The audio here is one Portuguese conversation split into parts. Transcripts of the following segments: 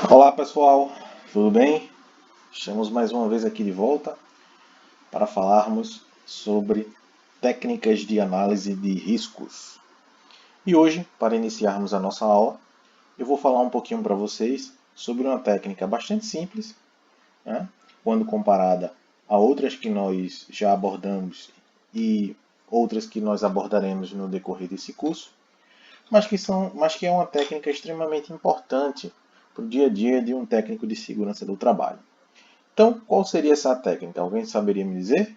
Olá pessoal, tudo bem? Estamos mais uma vez aqui de volta para falarmos sobre técnicas de análise de riscos. E hoje, para iniciarmos a nossa aula, eu vou falar um pouquinho para vocês sobre uma técnica bastante simples, né, quando comparada a outras que nós já abordamos e outras que nós abordaremos no decorrer desse curso, mas que é uma técnica extremamente importante para o dia a dia de um técnico de segurança do trabalho. Então, qual seria essa técnica? Alguém saberia me dizer?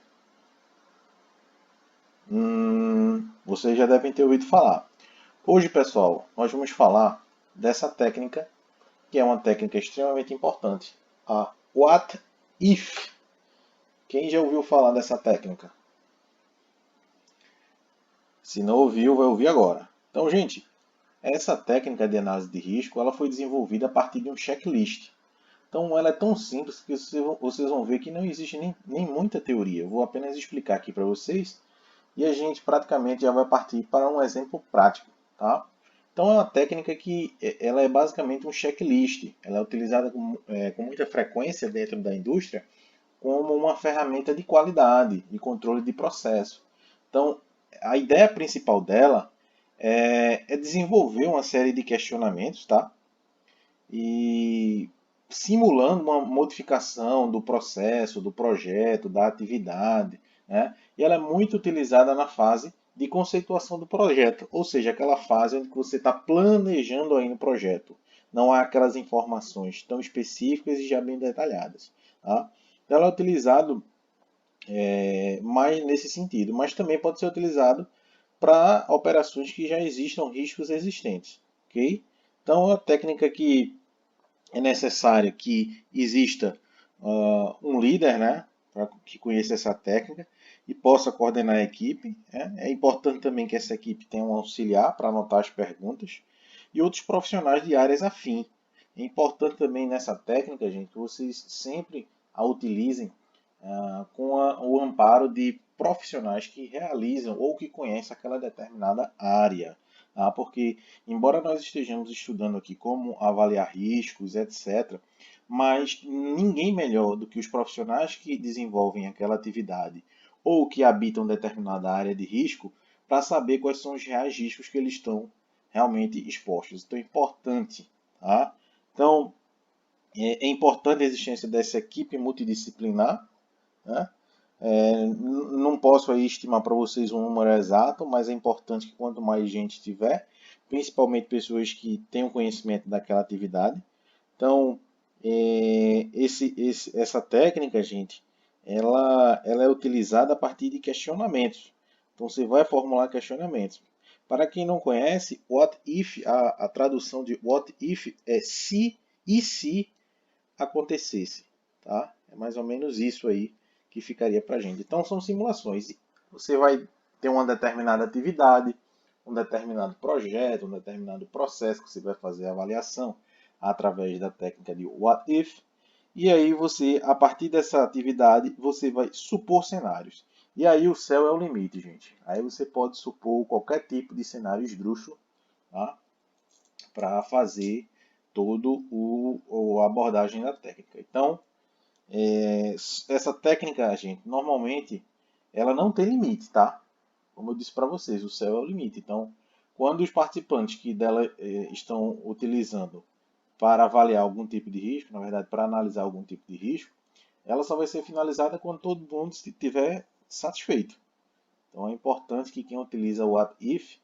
Vocês já devem ter ouvido falar. Hoje, pessoal, nós vamos falar dessa técnica, que é uma técnica extremamente importante, a What If. Quem já ouviu falar dessa técnica? Se não ouviu, vai ouvir agora. Então, gente, essa técnica de análise de risco ela foi desenvolvida a partir de um checklist. Então, ela é tão simples que vocês vão ver que não existe nem muita teoria. Eu vou apenas explicar aqui para vocês e a gente praticamente já vai partir para um exemplo prático, tá? Então é uma técnica que ela é basicamente um checklist. Ela é utilizada com muita frequência dentro da indústria como uma ferramenta de qualidade e controle de processo. Então a ideia principal dela é desenvolver uma série de questionamentos, tá? E simulando uma modificação do processo, do projeto, da atividade, né? E ela é muito utilizada na fase de conceituação do projeto, ou seja, aquela fase onde você está planejando ainda o projeto. Não há aquelas informações tão específicas e já bem detalhadas. Tá? Então ela é utilizado mais nesse sentido, mas também pode ser utilizado para operações que já existam riscos existentes. Ok? Então, é uma técnica que é necessário que exista um líder, né, que conheça essa técnica e possa coordenar a equipe. Né? É importante também que essa equipe tenha um auxiliar para anotar as perguntas e outros profissionais de áreas afins. É importante também nessa técnica, gente, que vocês sempre a utilizem o amparo de profissionais que realizam ou que conhecem aquela determinada área. Tá? Porque, embora nós estejamos estudando aqui como avaliar riscos, etc., mas ninguém melhor do que os profissionais que desenvolvem aquela atividade ou que habitam determinada área de risco para saber quais são os reais riscos que eles estão realmente expostos. Então é importante. Tá? Então, é importante a existência dessa equipe multidisciplinar, né? Não posso aí estimar para vocês um número exato, mas é importante que quanto mais gente tiver, principalmente pessoas que tenham conhecimento daquela atividade. Então, essa técnica, gente, ela é utilizada a partir de questionamentos. Então, você vai formular questionamentos. Para quem não conhece, what if, a tradução de what if é se e se acontecesse, tá? É mais ou menos isso aí que ficaria para a gente. Então são simulações. Você vai ter uma determinada atividade, um determinado projeto, um determinado processo que você vai fazer a avaliação através da técnica de What If. E aí você, a partir dessa atividade, você vai supor cenários. E aí o céu é o limite, gente. Aí você pode supor qualquer tipo de cenário esdrúxulo, tá? Para fazer todo a abordagem da técnica. Então, essa técnica, gente, normalmente ela não tem limite, tá? Como eu disse para vocês, o céu é o limite. Então, quando os participantes que dela estão utilizando para avaliar algum tipo de risco, na verdade, para analisar algum tipo de risco, ela só vai ser finalizada quando todo mundo estiver satisfeito. Então, é importante que quem utiliza o What If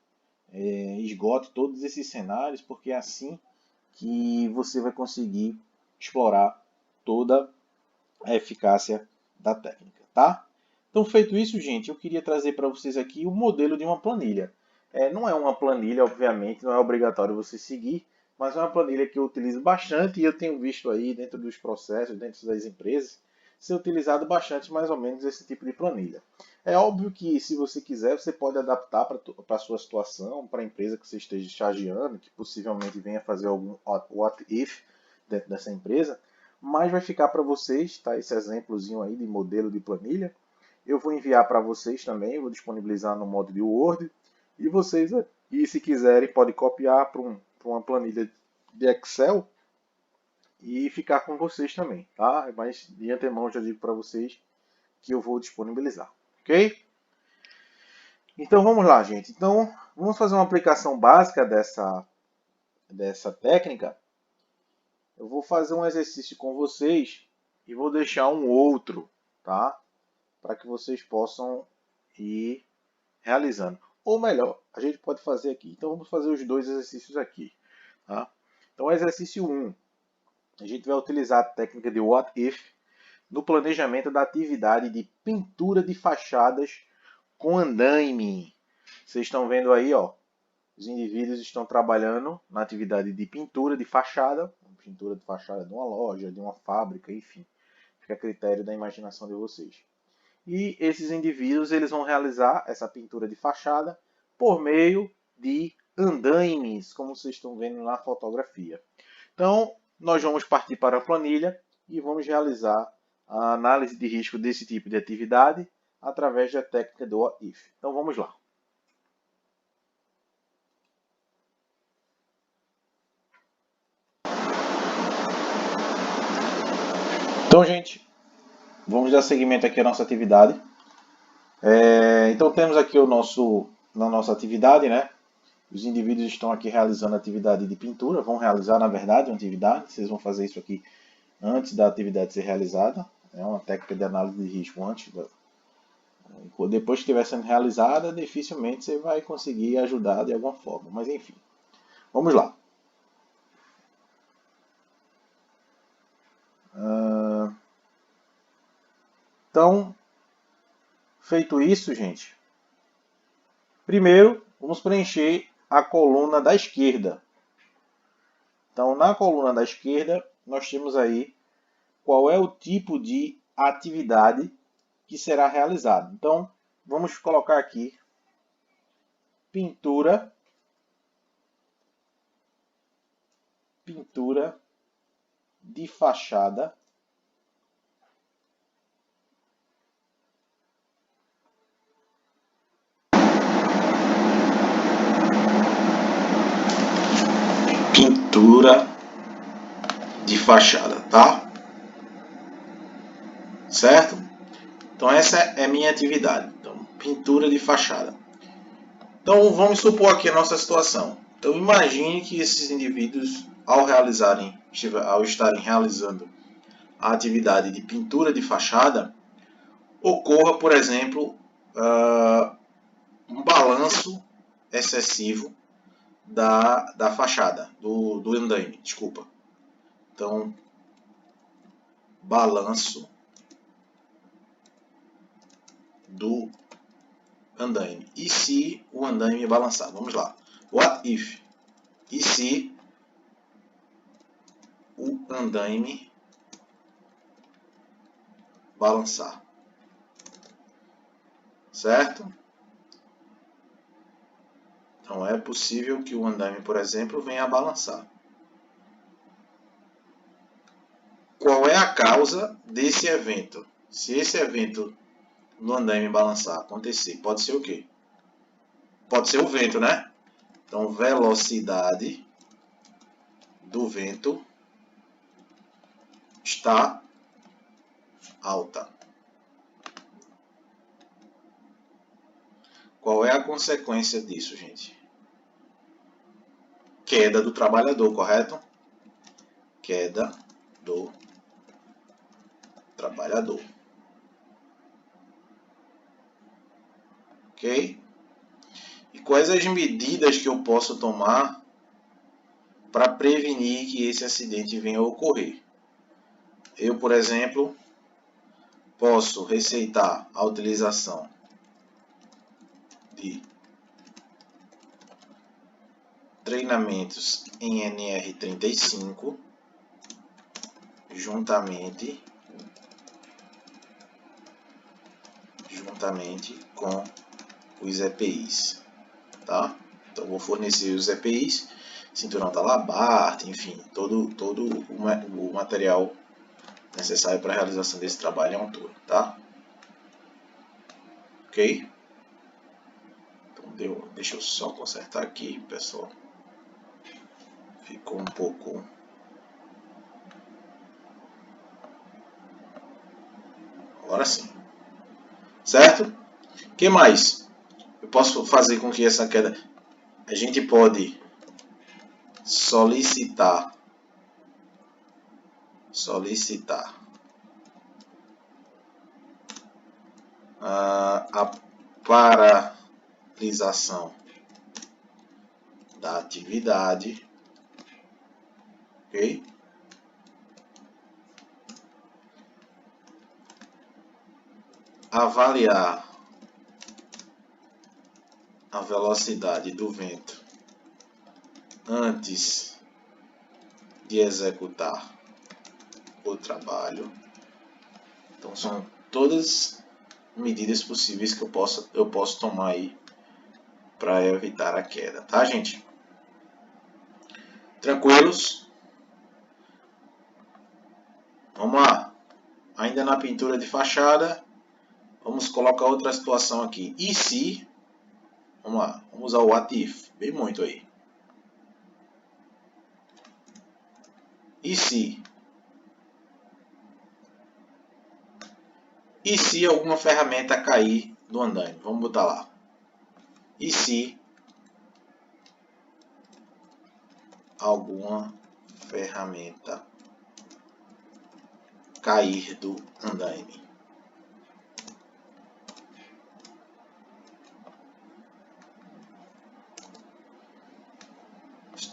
esgote todos esses cenários, porque é assim que você vai conseguir explorar toda a eficácia da técnica, tá? Então, feito isso, gente, eu queria trazer para vocês aqui o modelo de uma planilha. Não é uma planilha, obviamente, não é obrigatório você seguir, mas é uma planilha que eu utilizo bastante e eu tenho visto aí dentro dos processos, dentro das empresas, ser utilizado bastante mais ou menos esse tipo de planilha. É óbvio que se você quiser, você pode adaptar para a sua situação, para a empresa que você esteja estagiando, que possivelmente venha fazer algum what if dentro dessa empresa, mas vai ficar para vocês, tá? Esse exemplozinho aí de modelo de planilha. Eu vou enviar para vocês também, vou disponibilizar no modo de Word. E vocês, e se quiserem, podem copiar para uma planilha de Excel e ficar com vocês também, tá? Mas de antemão já digo para vocês que eu vou disponibilizar, ok? Então vamos lá, gente. Então vamos fazer uma aplicação básica dessa técnica. Eu vou fazer um exercício com vocês e vou deixar um outro, tá? Para que vocês possam ir realizando. Ou melhor, a gente pode fazer aqui. Então vamos fazer os dois exercícios aqui, tá? Então exercício 1, a gente vai utilizar a técnica de What If no planejamento da atividade de pintura de fachadas com andaime. Vocês estão vendo aí, ó, os indivíduos estão trabalhando na atividade de pintura de fachada de uma loja, de uma fábrica, enfim. Fica a critério da imaginação de vocês. E esses indivíduos eles vão realizar essa pintura de fachada por meio de andaimes, como vocês estão vendo na fotografia. Então, nós vamos partir para a planilha e vamos realizar a análise de risco desse tipo de atividade através da técnica do What If. Então, vamos lá. Então, gente, vamos dar seguimento aqui à nossa atividade. Então, temos aqui na nossa atividade, né? Os indivíduos estão aqui realizando a atividade de pintura, vão realizar, na verdade, uma atividade. Vocês vão fazer isso aqui antes da atividade ser realizada. É uma técnica de análise de risco antes. Depois que estiver sendo realizada, dificilmente você vai conseguir ajudar de alguma forma. Mas, enfim, vamos lá. Então, feito isso, gente, primeiro vamos preencher a coluna da esquerda. Então, na coluna da esquerda, nós temos aí qual é o tipo de atividade que será realizado. Então, vamos colocar aqui pintura de fachada tá? Certo? Então essa é a minha atividade. Então, pintura de fachada. Então vamos supor aqui a nossa situação. Então imagine que esses indivíduos, ao estarem realizando a atividade de pintura de fachada, ocorra, por exemplo, um balanço excessivo da fachada, do andaime, desculpa. Então, balanço do andaime. E se o andaime balançar? Vamos lá. What if? E se o andaime balançar? Certo? Então é possível que o andaime, por exemplo, venha a balançar. Qual é a causa desse evento? Se esse evento no andaime balançar acontecer, pode ser o quê? Pode ser o vento, né? Então, velocidade do vento está alta. Qual é a consequência disso, gente? Queda do trabalhador, correto? Queda do trabalhador. Ok? E quais as medidas que eu posso tomar para prevenir que esse acidente venha a ocorrer? Eu, por exemplo, posso receitar a utilização de treinamentos em NR35 juntamente com os EPIs, tá? Então vou fornecer os EPIs, cinturão Talabart, enfim, todo o material necessário para a realização desse trabalho à altura, tá? Ok? Então deixa eu só consertar aqui, pessoal. Ficou um pouco Agora sim. Certo? O que mais? Eu posso fazer com que essa queda... A gente pode solicitar a paralisação da atividade, ok? Avaliar a velocidade do vento antes de executar o trabalho. Então são todas medidas possíveis que eu posso tomar aí para evitar a queda, tá, gente? Tranquilos? Vamos lá. Ainda na pintura de fachada, vamos colocar outra situação aqui. E se... Vamos lá, vamos usar o what if, bem muito aí. E se alguma ferramenta cair do andaime? Vamos botar lá. E se alguma ferramenta cair do andaime?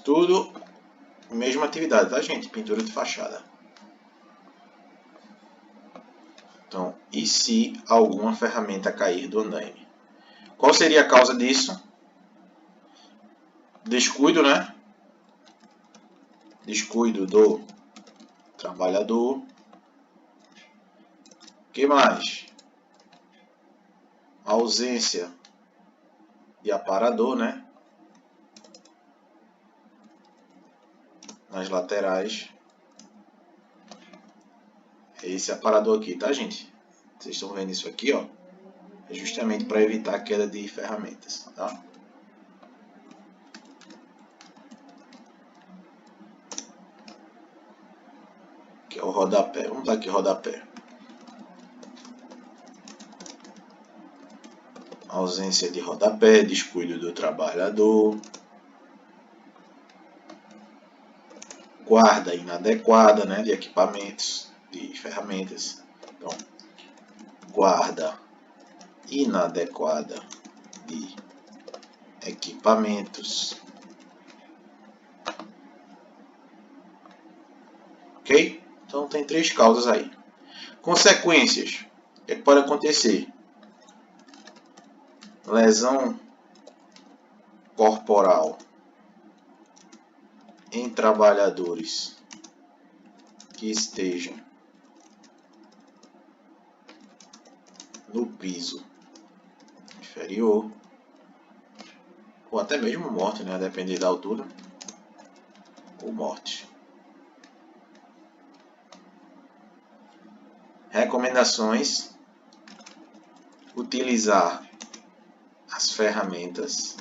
Tudo mesma atividade, tá, gente? Pintura de fachada. Então, e se alguma ferramenta cair do andaime? Qual seria a causa disso? Descuido, né? Descuido do trabalhador. O que mais? Ausência de aparador, né? Nas laterais. É esse aparador aqui, tá, gente? Vocês estão vendo isso aqui, ó? É justamente para evitar a queda de ferramentas, tá? Que é o rodapé. Vamos dar aqui rodapé. Ausência de rodapé, descuido do trabalhador. Guarda inadequada, né, de equipamentos, de ferramentas. Então, guarda inadequada de equipamentos. Ok? Então tem 3 causas aí. Consequências. O que pode acontecer? Lesão corporal em trabalhadores que estejam no piso inferior, ou até mesmo morte, né? Depender da altura, ou morte. Recomendações: utilizar as ferramentas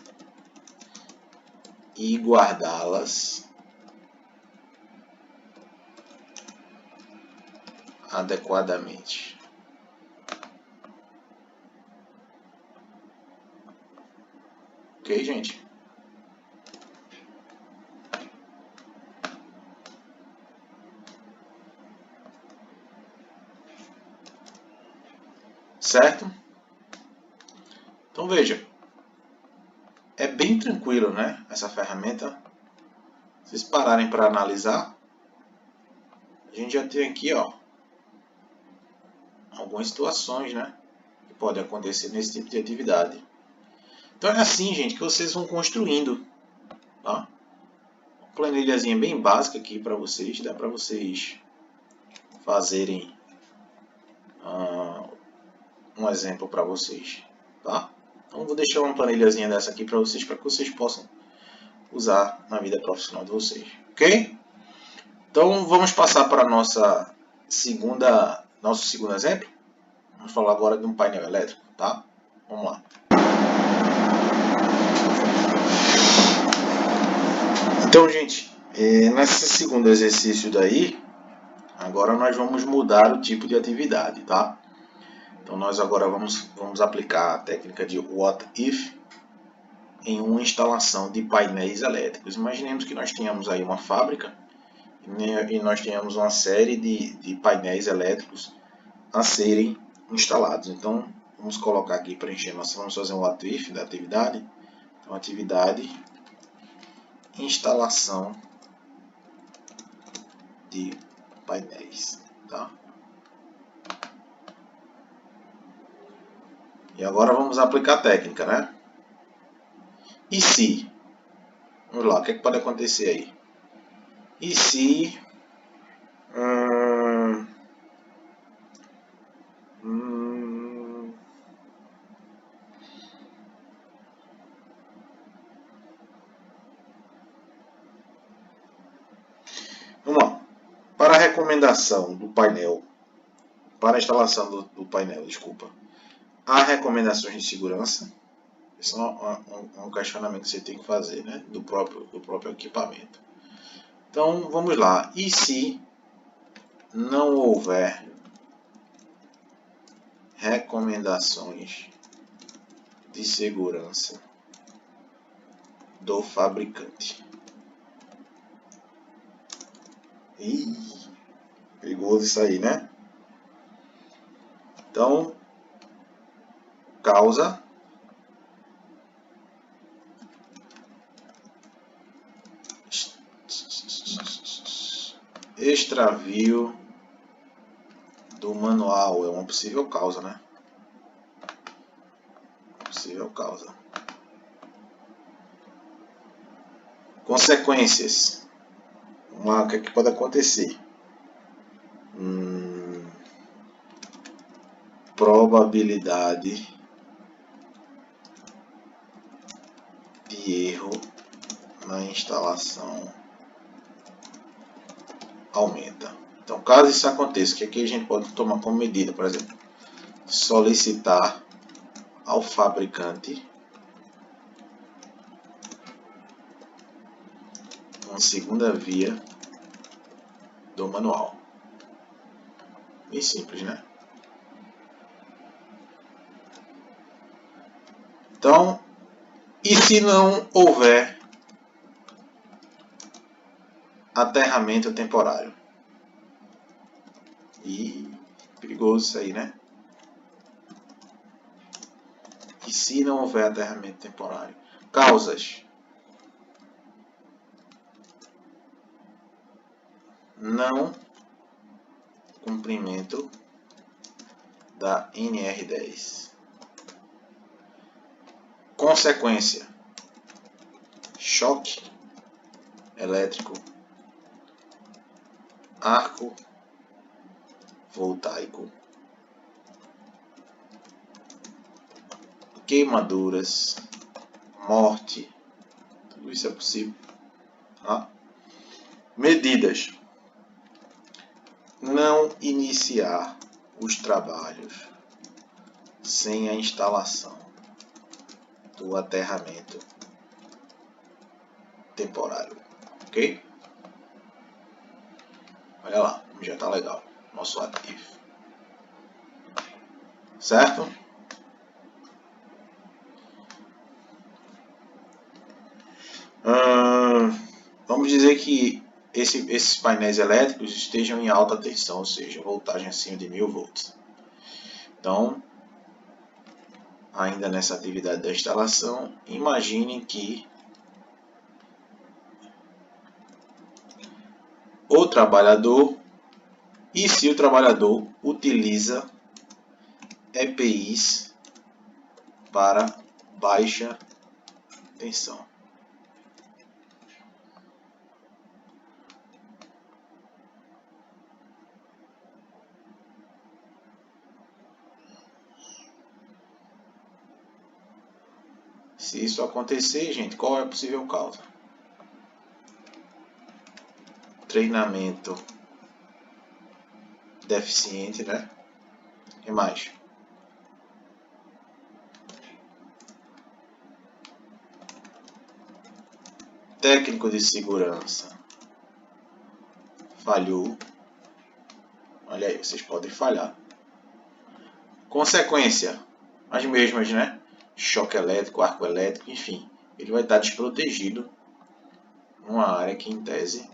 e guardá-las adequadamente. Ok, gente? Certo? Então veja, é bem tranquilo, né? Essa ferramenta. Se vocês pararem para analisar, a gente já tem aqui, ó, algumas situações, né, que podem acontecer nesse tipo de atividade. Então é assim, gente, que vocês vão construindo, tá? Uma planilhazinha bem básica aqui para vocês, dá para vocês fazerem um exemplo para vocês, tá? Então vou deixar uma planilhazinha dessa aqui para que vocês possam usar na vida profissional de vocês, ok? Então vamos passar para nosso segundo exemplo. Vamos falar agora de um painel elétrico, tá? Vamos lá. Então, gente, nesse segundo exercício daí, agora nós vamos mudar o tipo de atividade, tá? Então nós agora vamos aplicar a técnica de What If em uma instalação de painéis elétricos. Imaginemos que nós tenhamos aí uma fábrica e nós tenhamos uma série de painéis elétricos a serem instalados. Então vamos colocar aqui, vamos fazer um What If da atividade. Então atividade instalação de painéis, tá? E agora vamos aplicar a técnica, né? E se? Vamos lá, o que é que pode acontecer aí? E se... Vamos lá. Para a recomendação do painel, para a instalação do painel, desculpa, há recomendações de segurança. Isso é um questionamento que você tem que fazer, né? do próprio equipamento. Então, vamos lá. E se não houver recomendações de segurança do fabricante? Ih, perigoso isso aí, né? Então, causa extravio do manual. É uma possível causa, né? Possível causa. Consequências. O que pode acontecer? Probabilidade de erro na instalação aumenta. Então, caso isso aconteça, o que aqui a gente pode tomar como medida? Por exemplo, solicitar ao fabricante uma segunda via do manual. Bem simples, né? Então, e se não houver aterramento temporário? E perigoso isso aí, né? E se não houver aterramento temporário? Causas: não cumprimento da NR10. Consequência: choque elétrico, arco voltaico, queimaduras, morte. Tudo isso é possível. Tá? Medidas: não iniciar os trabalhos sem a instalação do aterramento temporário. Ok? Olha lá, já está legal. Nosso ativo. Certo? Vamos dizer que esses painéis elétricos estejam em alta tensão, ou seja, voltagem acima de 1000 volts. Então, ainda nessa atividade da instalação, imagine que o trabalhador, e se o trabalhador utiliza EPIs para baixa tensão. Se isso acontecer, gente, qual é a possível causa? Treinamento deficiente, né? E mais? Técnico de segurança falhou. Olha aí, vocês podem falhar. Consequência, as mesmas, né? Choque elétrico, arco elétrico, enfim. Ele vai estar desprotegido numa área que, em tese,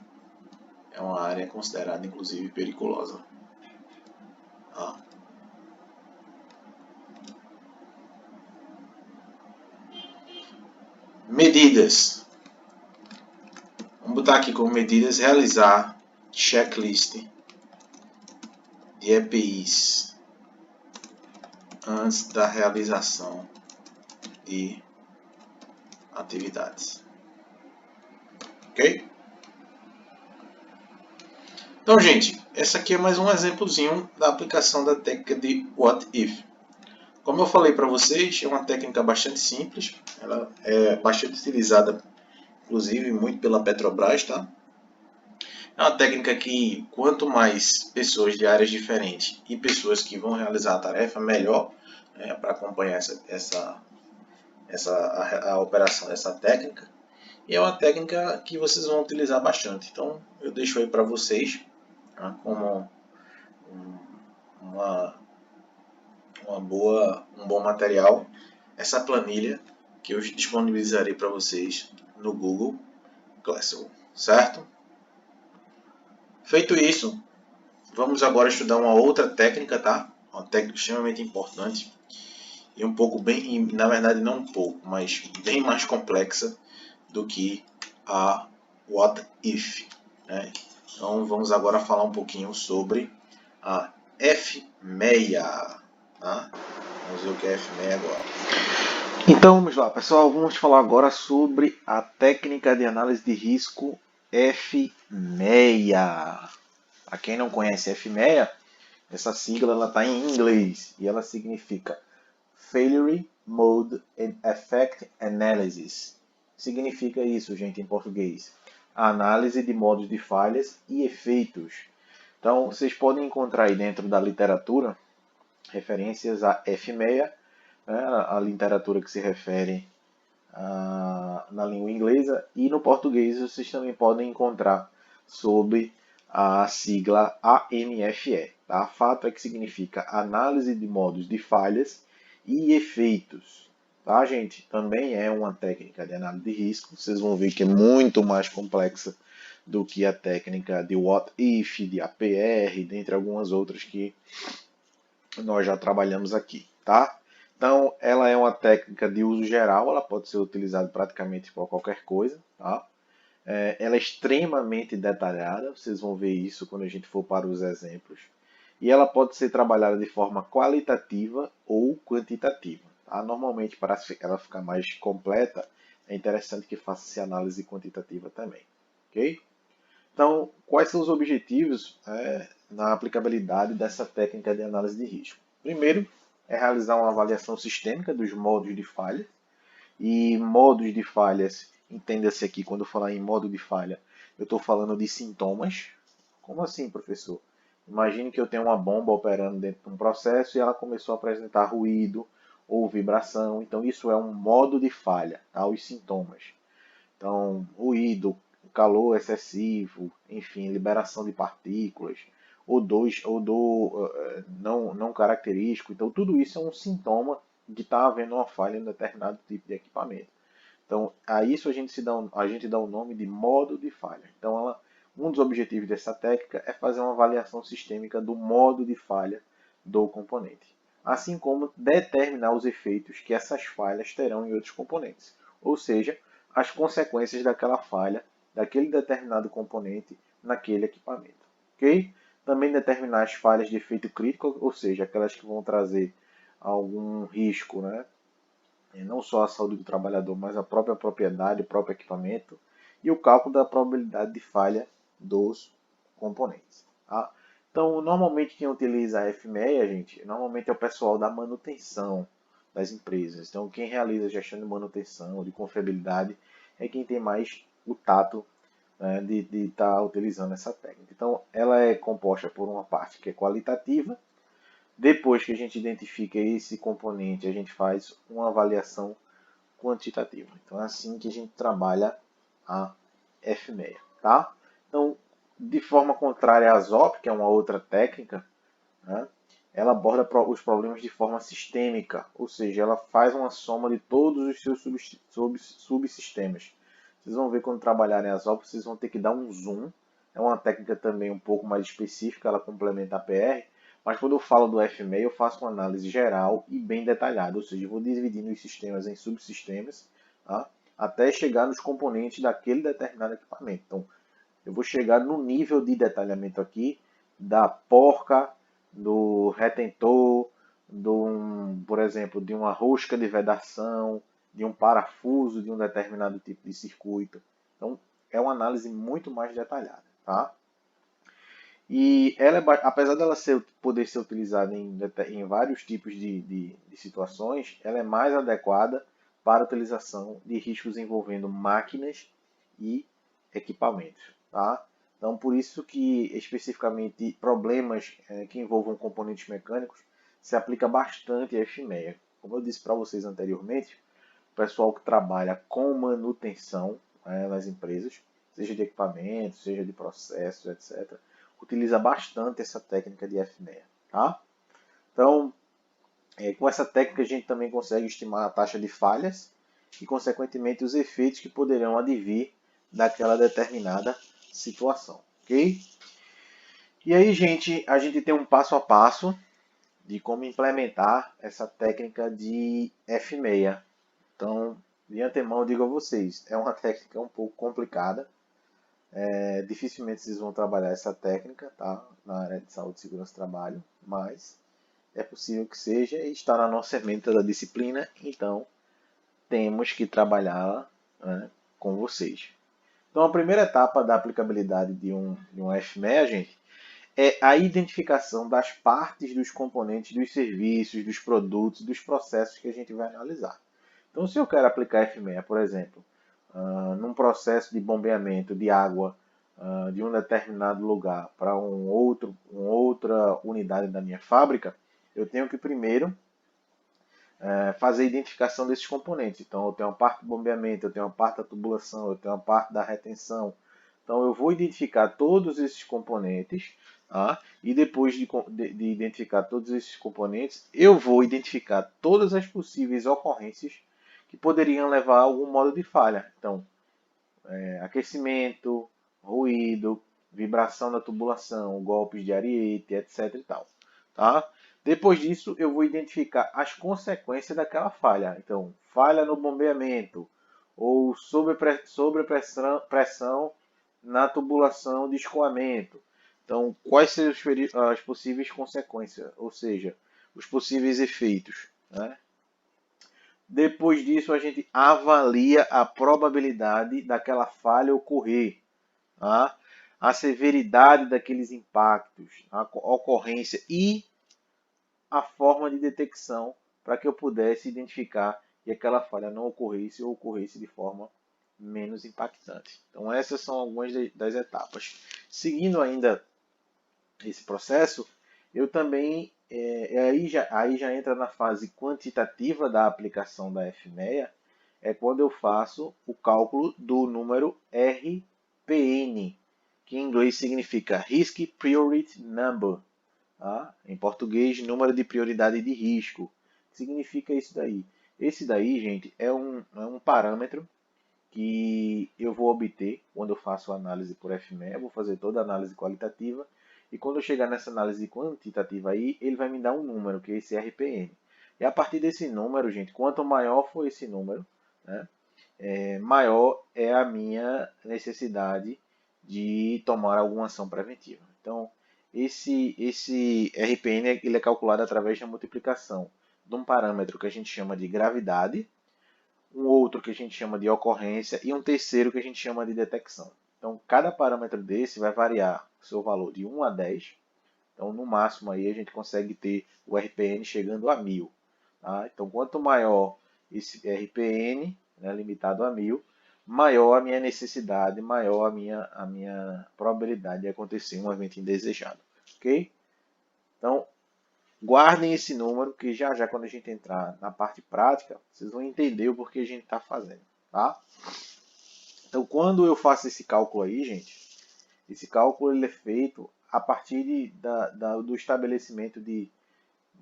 é uma área considerada, inclusive, periculosa. Tá? Medidas. Vamos botar aqui como medidas realizar checklist de EPIs antes da realização de atividades. Ok? Então, gente, essa aqui é mais um exemplozinho da aplicação da técnica de What If. Como eu falei para vocês, é uma técnica bastante simples, ela é bastante utilizada, inclusive, muito pela Petrobras, tá? É uma técnica que, quanto mais pessoas de áreas diferentes e pessoas que vão realizar a tarefa, melhor, né, para acompanhar a operação dessa técnica. E é uma técnica que vocês vão utilizar bastante. Então, eu deixo aí para vocês, tá, como um bom material, essa planilha que eu disponibilizarei para vocês no Google Classroom, certo? Feito isso, vamos agora estudar uma outra técnica, tá? Uma técnica extremamente importante e um pouco bem, na verdade não um pouco, mas bem mais complexa do que a What If, né? Então vamos agora falar um pouquinho sobre a F6, tá? Vamos ver o que é F6 agora. Então vamos lá, pessoal, vamos falar agora sobre a técnica de análise de risco F6. Para quem não conhece F6, essa sigla está em inglês e ela significa Failure Mode and Effect Analysis. Significa isso, gente, em português. A análise de modos de falhas e efeitos. Então, vocês podem encontrar aí dentro da literatura referências a F6, né, a literatura que se refere na língua inglesa, e no português vocês também podem encontrar sobre a sigla ANFE. Tá? Fato é que significa análise de modos de falhas e efeitos. Tá, gente? Também é uma técnica de análise de risco. Vocês vão ver que é muito mais complexa do que a técnica de What If, de APR, dentre algumas outras que nós já trabalhamos aqui, tá? Então, ela é uma técnica de uso geral, ela pode ser utilizada praticamente por qualquer coisa, tá? Ela é extremamente detalhada, vocês vão ver isso quando a gente for para os exemplos. E ela pode ser trabalhada de forma qualitativa ou quantitativa. Tá? Normalmente, para ela ficar mais completa, é interessante que faça-se análise quantitativa também. Ok? Então, quais são os objetivos na aplicabilidade dessa técnica de análise de risco? Primeiro, é realizar uma avaliação sistêmica dos modos de falha. E modos de falhas, entenda-se aqui, quando eu falar em modo de falha, eu estou falando de sintomas. Como assim, professor? Imagine que eu tenho uma bomba operando dentro de um processo e ela começou a apresentar ruído ou vibração. Então, isso é um modo de falha, tá? Os sintomas. Então, ruído, calor excessivo, enfim, liberação de partículas, odor não característico. Então, tudo isso é um sintoma de estar havendo uma falha em determinado tipo de equipamento. Então, a isso a gente dá o nome de modo de falha. Então, um dos objetivos dessa técnica é fazer uma avaliação sistêmica do modo de falha do componente, assim como determinar os efeitos que essas falhas terão em outros componentes, ou seja, as consequências daquela falha, daquele determinado componente naquele equipamento. Ok? Também determinar as falhas de efeito crítico, ou seja, aquelas que vão trazer algum risco, né? Não só a saúde do trabalhador, mas a própria propriedade, o próprio equipamento, e o cálculo da probabilidade de falha dos componentes. Tá? Então, normalmente quem utiliza a F6, gente, normalmente é o pessoal da manutenção das empresas. Então, quem realiza a gestão de manutenção, de confiabilidade, é quem tem mais o tato, né, de estar utilizando essa técnica. Então, ela é composta por uma parte que é qualitativa. Depois que a gente identifica esse componente, a gente faz uma avaliação quantitativa. Então, é assim que a gente trabalha a F6, tá? Então, de forma contrária à ZOP, que é uma outra técnica, né, ela aborda os problemas de forma sistêmica, ou seja, ela faz uma soma de todos os seus subsistemas. Vocês vão ver quando trabalharem as obras, vocês vão ter que dar um zoom. É uma técnica também um pouco mais específica, ela complementa a PR, mas quando eu falo do FMEA, eu faço uma análise geral e bem detalhada, ou seja, eu vou dividindo os sistemas em subsistemas, tá? Até chegar nos componentes daquele determinado equipamento. Então, eu vou chegar no nível de detalhamento aqui da porca, do retentor, por exemplo, de uma rosca de vedação, de um parafuso de um determinado tipo de circuito. Então, é uma análise muito mais detalhada, tá? E ela, apesar dela poder ser utilizada em vários tipos de situações, ela é mais adequada para a utilização de riscos envolvendo máquinas e equipamentos. Tá? Então, por isso que especificamente problemas que envolvam componentes mecânicos se aplica bastante a FMEA. Como eu disse para vocês anteriormente, o pessoal que trabalha com manutenção nas empresas, seja de equipamentos, seja de processos, etc., utiliza bastante essa técnica de FMEA. Tá? Então, com essa técnica a gente também consegue estimar a taxa de falhas e, consequentemente, os efeitos que poderão advir daquela determinada situação. Ok? E aí, gente, a gente tem um passo a passo de como implementar essa técnica de FMEA. Então, de antemão, eu digo a vocês, é uma técnica um pouco complicada. Dificilmente vocês vão trabalhar essa técnica, tá? Na área de saúde, segurança e trabalho, mas é possível que seja e está na nossa meta da disciplina, então temos que trabalhá-la, né, com vocês. Então, a primeira etapa da aplicabilidade de um FMEA, gente, é a identificação das partes dos componentes dos serviços, dos produtos, dos processos que a gente vai analisar. Então, se eu quero aplicar FMEA, por exemplo, num processo de bombeamento de água de um determinado lugar para uma outra unidade da minha fábrica, eu tenho que primeiro fazer a identificação desses componentes. Então, eu tenho uma parte do bombeamento, eu tenho uma parte da tubulação, eu tenho uma parte da retenção. Então, eu vou identificar todos esses componentes, tá? E depois de identificar todos esses componentes, eu vou identificar todas as possíveis ocorrências que poderiam levar a algum modo de falha. Então, aquecimento, ruído, vibração da tubulação, golpes de ariete, etc. e tal, tá? Depois disso, eu vou identificar as consequências daquela falha. Então, falha no bombeamento ou sobrepressão na tubulação de escoamento. Então, quais seriam as possíveis consequências, ou seja, os possíveis efeitos, né? Depois disso, a gente avalia a probabilidade daquela falha ocorrer, tá? A severidade daqueles impactos, a ocorrência e a forma de detecção para que eu pudesse identificar que aquela falha não ocorresse ou ocorresse de forma menos impactante. Então, essas são algumas das etapas. Seguindo ainda esse processo, eu também aí já entra na fase quantitativa da aplicação da FMEA, é quando eu faço o cálculo do número RPN, que em inglês significa Risk Priority Number, tá? Em português, número de prioridade de risco. Significa isso daí. Esse daí, gente, é um parâmetro que eu vou obter quando eu faço a análise por FMEA, eu vou fazer toda a análise qualitativa, e quando eu chegar nessa análise quantitativa aí, ele vai me dar um número, que é esse RPN. E a partir desse número, gente, quanto maior for esse número, né, maior é a minha necessidade de tomar alguma ação preventiva. Então, esse RPN ele é calculado através da multiplicação de um parâmetro que a gente chama de gravidade, um outro que a gente chama de ocorrência e um terceiro que a gente chama de detecção. Então, cada parâmetro desse vai variar o seu valor de 1 a 10. Então, no máximo, aí a gente consegue ter o RPN chegando a 1000. Tá? Então, quanto maior esse RPN, né, limitado a 1000, maior a minha necessidade, maior a minha probabilidade de acontecer um evento indesejado. Ok? Então, guardem esse número, que já já quando a gente entrar na parte prática, vocês vão entender o porquê a gente está fazendo, tá? Então, quando eu faço esse cálculo aí, gente, esse cálculo ele é feito a partir do estabelecimento de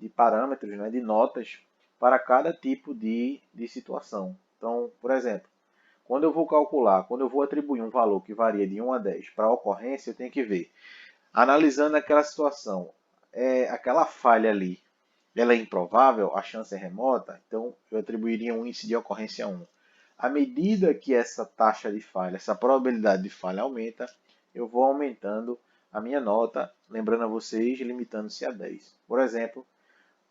parâmetros, né, de notas para cada tipo de situação. Então, por exemplo, quando eu vou calcular, quando eu vou atribuir um valor que varia de 1 a 10 para a ocorrência, eu tenho que ver, analisando aquela situação, aquela falha ali, ela é improvável, a chance é remota, então eu atribuiria um índice de ocorrência 1. À medida que essa taxa de falha, essa probabilidade de falha aumenta, eu vou aumentando a minha nota, lembrando a vocês, limitando-se a 10. Por exemplo,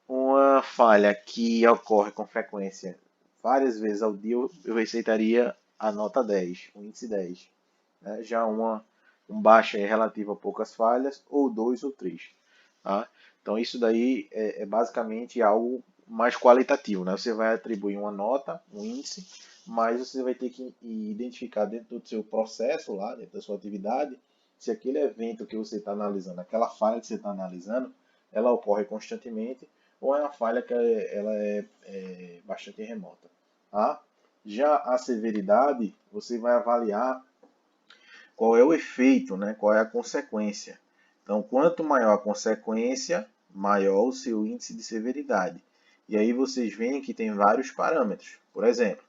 uma falha que ocorre com frequência várias vezes ao dia, eu receitaria a nota 10, o índice 10. Né? Já um baixa é relativo a poucas falhas, ou 2 ou 3. Tá? Então isso daí é basicamente algo mais qualitativo. Né? Você vai atribuir uma nota, um índice, mas você vai ter que identificar dentro do seu processo, lá, dentro da sua atividade, se aquele evento que você está analisando, aquela falha que você está analisando, ela ocorre constantemente ou é uma falha que ela é bastante remota. Tá? Já a severidade, você vai avaliar qual é o efeito, né? Qual é a consequência. Então, quanto maior a consequência, maior o seu índice de severidade. E aí vocês veem que tem vários parâmetros. Por exemplo,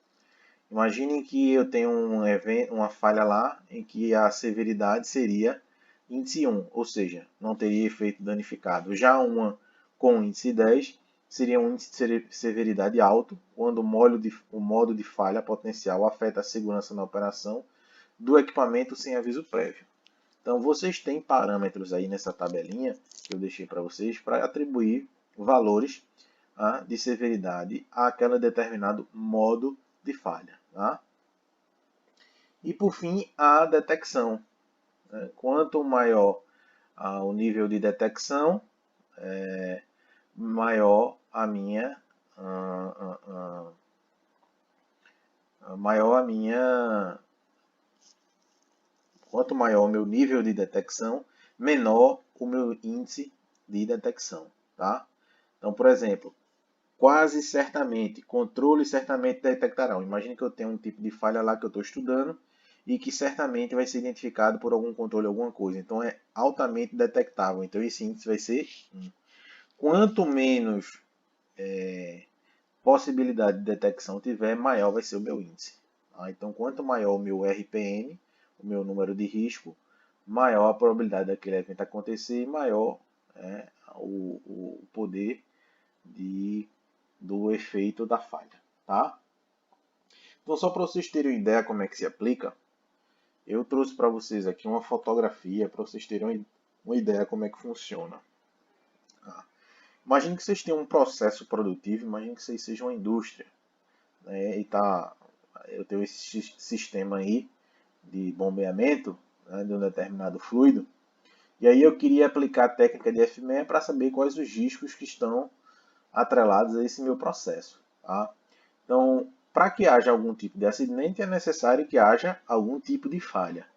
imaginem que eu tenho uma falha lá em que a severidade seria índice 1, ou seja, não teria efeito danificado. Já uma com índice 10 seria um índice de severidade alto, quando o modo de falha potencial afeta a segurança na operação do equipamento sem aviso prévio. Então vocês têm parâmetros aí nessa tabelinha que eu deixei para vocês para atribuir valores de severidade àquele determinado modo de falha. Tá? E por fim, a detecção. Quanto maior o nível de detecção, maior a minha quanto maior o meu nível de detecção, menor o meu índice de detecção. Tá? Então, por exemplo, quase certamente, controle certamente detectarão. Imagine que eu tenho um tipo de falha lá que eu estou estudando e que certamente vai ser identificado por algum controle, alguma coisa. Então é altamente detectável. Então esse índice vai ser 1. Quanto menos possibilidade de detecção tiver, maior vai ser o meu índice. Tá? Então quanto maior o meu RPM, o meu número de risco, maior a probabilidade daquele evento acontecer e maior o poder do efeito da falha. Tá? Então, só para vocês terem uma ideia como é que se aplica, eu trouxe para vocês aqui uma fotografia para vocês terem uma ideia como é que funciona. Tá? Imagine que vocês tenham um processo produtivo, imagine que vocês sejam uma indústria. Né, eu tenho esse sistema aí de bombeamento, né, de um determinado fluido. E aí eu queria aplicar a técnica de FMEA para saber quais os riscos que estão atrelados a esse meu processo. Tá? Então, para que haja algum tipo de acidente, é necessário que haja algum tipo de falha.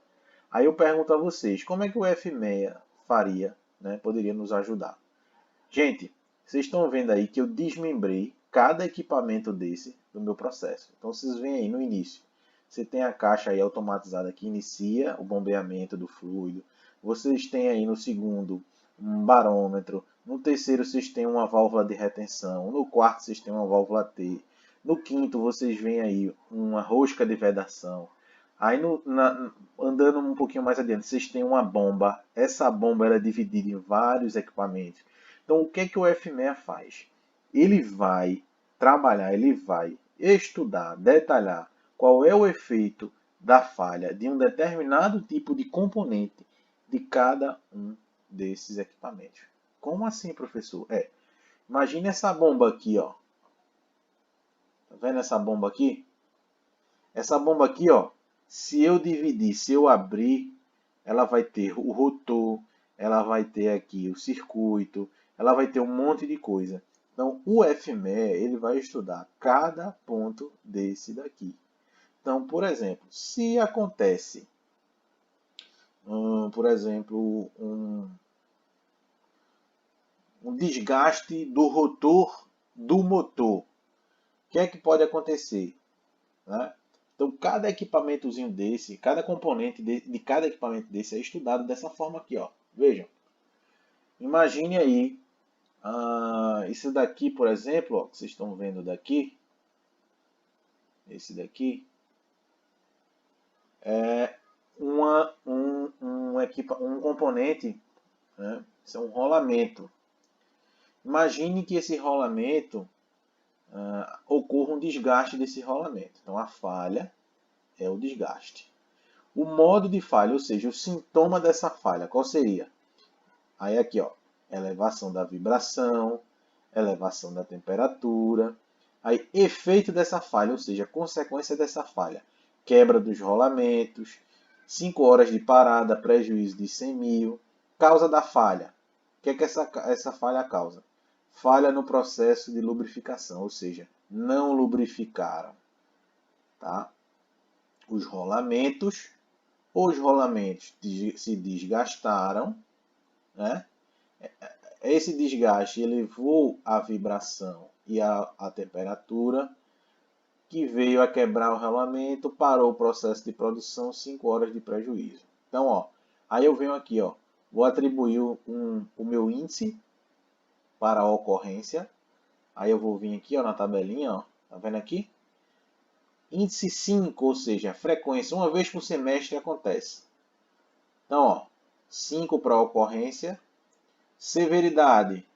Aí eu pergunto a vocês, como é que o FMEA faria, né, poderia nos ajudar? Gente, vocês estão vendo aí que eu desmembrei cada equipamento desse do meu processo. Então, vocês veem aí no início, você tem a caixa aí automatizada que inicia o bombeamento do fluido. Vocês têm aí no segundo um barômetro. No terceiro, vocês têm uma válvula de retenção. No quarto, vocês têm uma válvula T. No quinto, vocês veem aí uma rosca de vedação. Aí, andando um pouquinho mais adiante, vocês têm uma bomba. Essa bomba ela é dividida em vários equipamentos. Então, o que é que o FMEA faz? Ele vai trabalhar, ele vai estudar, detalhar qual é o efeito da falha de um determinado tipo de componente de cada um desses equipamentos. Como assim, professor? Imagine essa bomba aqui, ó. Tá vendo essa bomba aqui? Essa bomba aqui, ó, se eu dividir, se eu abrir, ela vai ter o rotor, ela vai ter aqui o circuito, ela vai ter um monte de coisa. Então, o FME, ele vai estudar cada ponto desse daqui. Então, por exemplo, se acontece, por exemplo, um desgaste do rotor do motor, o que é que pode acontecer? Né? Então, cada equipamentozinho desse, cada componente de cada equipamento desse é estudado dessa forma aqui. Ó. Vejam, imagine aí Isso daqui, por exemplo, ó, que vocês estão vendo daqui, esse daqui, é um componente, né? Isso é um rolamento. Imagine que esse rolamento ocorra um desgaste desse rolamento. Então a falha é o desgaste. O modo de falha, ou seja, o sintoma dessa falha, qual seria? Aí aqui, ó, elevação da vibração, elevação da temperatura. Aí, efeito dessa falha, ou seja, consequência dessa falha. Quebra dos rolamentos, 5 horas de parada, prejuízo de 100 mil. Causa da falha. O que é que essa falha causa? Falha no processo de lubrificação, ou seja, não lubrificaram, tá? Os rolamentos se desgastaram, né? Esse desgaste elevou a vibração e a temperatura, que veio a quebrar o rolamento, parou o processo de produção, 5 horas de prejuízo. Então, ó, aí eu venho aqui, ó, vou atribuir o meu índice para a ocorrência. Aí eu vou vir aqui, ó, na tabelinha, ó, tá vendo aqui? Índice 5, ou seja, frequência, uma vez por semestre acontece. Então, ó, 5 para a ocorrência. Severidade,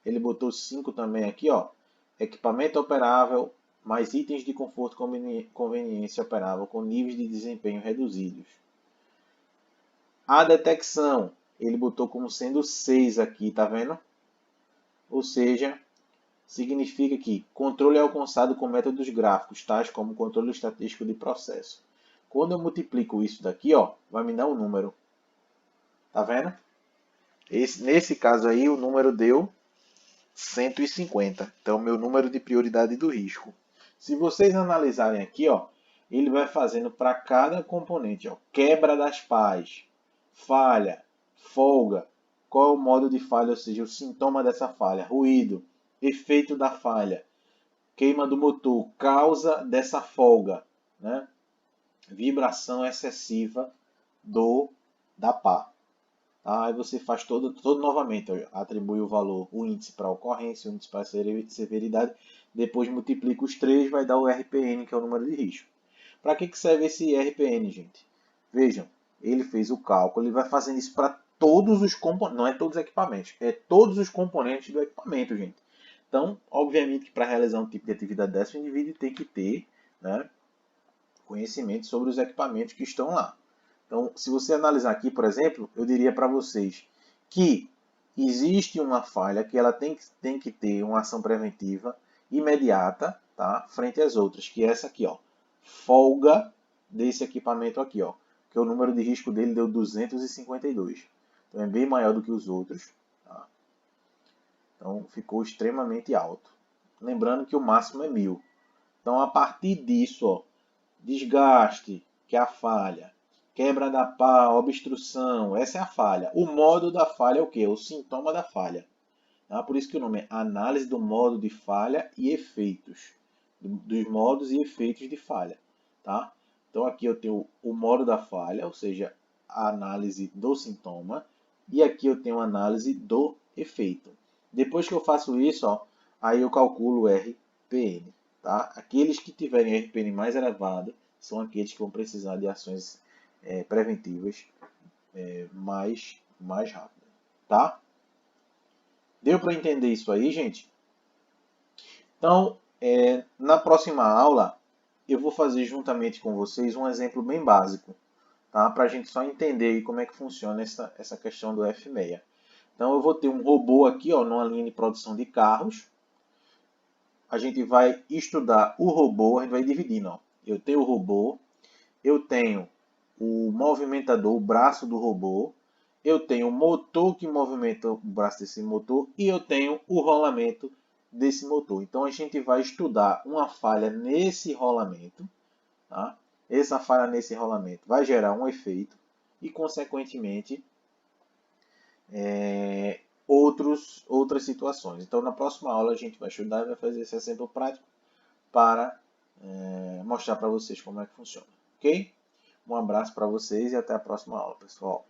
ele botou 5 também aqui, ó. Equipamento operável, mais itens de conforto e conveniência operável com níveis de desempenho reduzidos. A detecção, ele botou como sendo 6 aqui, tá vendo? Ou seja, significa que controle é alcançado com métodos gráficos, tais como controle estatístico de processo. Quando eu multiplico isso daqui, ó, vai me dar um número. Tá vendo? Nesse caso aí, o número deu 150. Então, meu número de prioridade do risco. Se vocês analisarem aqui, ó, ele vai fazendo para cada componente, ó, quebra das pás, falha, folga, qual é o modo de falha, ou seja, o sintoma dessa falha, ruído, efeito da falha, queima do motor, causa dessa folga, né? Vibração excessiva da pá. Aí você faz todo novamente, atribui o valor, o índice para ocorrência, o índice para severidade, depois multiplica os três, vai dar o RPN, que é o número de risco. Para que serve esse RPN, gente? Vejam, ele fez o cálculo, ele vai fazendo isso para todos os componentes, não é todos os equipamentos, é todos os componentes do equipamento, gente. Então, obviamente que para realizar um tipo de atividade dessa, o indivíduo tem que ter, né, conhecimento sobre os equipamentos que estão lá. Então, se você analisar aqui, por exemplo, eu diria para vocês que existe uma falha que ela tem que ter uma ação preventiva imediata, tá, frente às outras, que é essa aqui, ó, folga desse equipamento aqui, ó, que o número de risco dele deu 252. Então, é bem maior do que os outros. Tá? Então, ficou extremamente alto. Lembrando que o máximo é 1000. Então, a partir disso, ó, desgaste, que é a falha, quebra da pá, obstrução, essa é a falha. O modo da falha é o que? O sintoma da falha. Tá? Por isso que o nome é análise do modo de falha e efeitos. Dos modos e efeitos de falha. Tá? Então aqui eu tenho o modo da falha, ou seja, a análise do sintoma. E aqui eu tenho a análise do efeito. Depois que eu faço isso, ó, aí eu calculo o RPN. Tá? Aqueles que tiverem RPN mais elevado são aqueles que vão precisar de ações preventivas mais rápidas. Tá? Deu para entender isso aí, gente? Então, na próxima aula, eu vou fazer juntamente com vocês um exemplo bem básico, tá? Para a gente só entender como é que funciona essa questão do F6. Então, eu vou ter um robô aqui, ó, numa linha de produção de carros. A gente vai estudar o robô, a gente vai dividindo. Ó. Eu tenho o robô, eu tenho o movimentador, o braço do robô, eu tenho o motor que movimenta o braço desse motor e eu tenho o rolamento desse motor. Então a gente vai estudar uma falha nesse rolamento. Tá? Essa falha nesse rolamento vai gerar um efeito e, consequentemente, outras situações. Então na próxima aula a gente vai estudar e vai fazer esse exemplo prático para mostrar para vocês como é que funciona. Ok? Um abraço para vocês e até a próxima aula, pessoal.